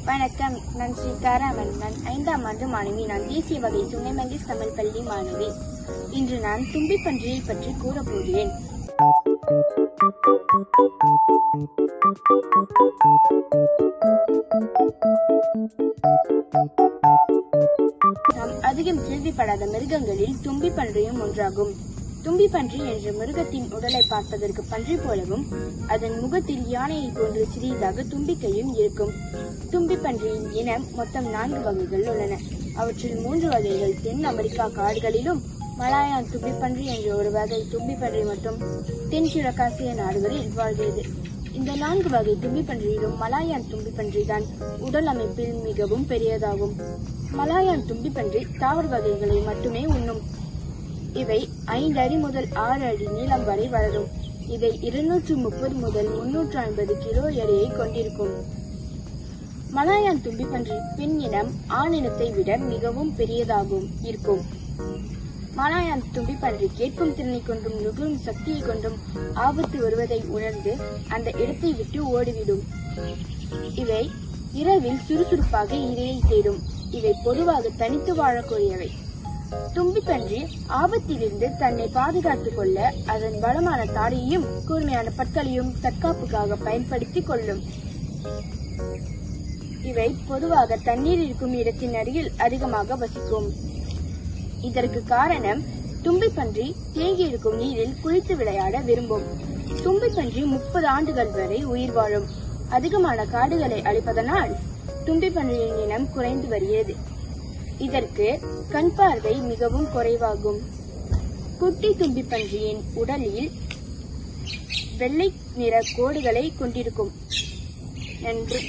வணக்கம், நான் ஸ்ரீ காராமன். நான் 5ஆம் ஆண்டு மாணவி. நான் தேசிய வகை சுங்கை மங்கேஷ் தமிழ் பள்ளி மாணவி. இன்று நான் தும்பி பன்றியை பற்றி கூறப்போகிறேன். நாம் அதிகம் கேள்விப்படாத மிருகங்களில் தும்பி பன்றியும் ஒன்றாகும். தும்பி பன்றி என்ற மிருகத்தின் உடலை பார்ப்பதற்கு பன்றி போலவும் அதன் முகத்தில் யானையை போன்று சிறியதாக தும்பிக்கையும் இருக்கும். தும்பி பன்றியின் இனம் மொத்தம் 4 வகைகள் உள்ளன. அவற்றில் 3 வகைகள் தென் அமெரிக்கா காடுகளிலும், மலாயான் தும்பி பன்றி என்ற ஒரு வகை தும்பி பன்றி மற்றும் தென்கிழக்காசிய நாடுகளில் வாழ்கிறது. இந்த 4 வகை தும்பி பன்றியிலும் மலாயான் தும்பி பன்றிதான் உடல் அமைப்பில் மிகவும் பெரியதாகும். மலாயான் தும்பி பன்றி தாவர வகைகளை மட்டுமே உண்ணும். இவை 5 அடி முதல் 6 அடி நீளம் வரை வளரும். இதை 230 முதல் 350 கிலோ எடையை கொண்டிருக்கும். மலாயான் தும்பி பன்றி பெண் இனம் ஆண் இனத்தை விட மிகவும் பெரியதாகவும் இருக்கும். மலாயான் தும்பி பன்றி கேட்கும் திறனை கொண்டும் நுகரும் சக்தியை கொண்டும் ஆபத்து வருவதை உணர்ந்து அந்த இடத்தை விட்டு ஓடிவிடும். இவை இரவில் சுறுசுறுப்பாக இரையை தேடும். இவை பொதுவாக தனித்து வாழக்கூடியவை. தும்பி பன்றி ஆபத்திலிருந்து தன்னை பாதுகாத்துக் கொள்ள அதன் பலமான தாடையையும் கூர்மையான பற்களையும் தற்காப்புக்காக பயன்படுத்திக் கொள்ளும். இவை பொதுவாக தண்ணீர் இருக்கும் இடத்தின் அருகில் அதிகமாக வசிக்கும். இதற்கு காரணம், தும்பி பன்றி தேங்கி இருக்கும் நீரில் குளித்து விளையாட விரும்பும். தும்பி பன்றி 30 ஆண்டுகள் வரை உயிர் வாழும். அதிகமான காடுகளை அழிப்பதனால் தும்பி பன்றியின் இனம் குறைந்து வருகிறது. இதற்கு கண் பார்வை மிகவும் குறைவாகும். குட்டி தும்பி பன்றியின் உடலில் வெள்ளை நிற கோடுகளை கொண்டிருக்கும். நன்றி.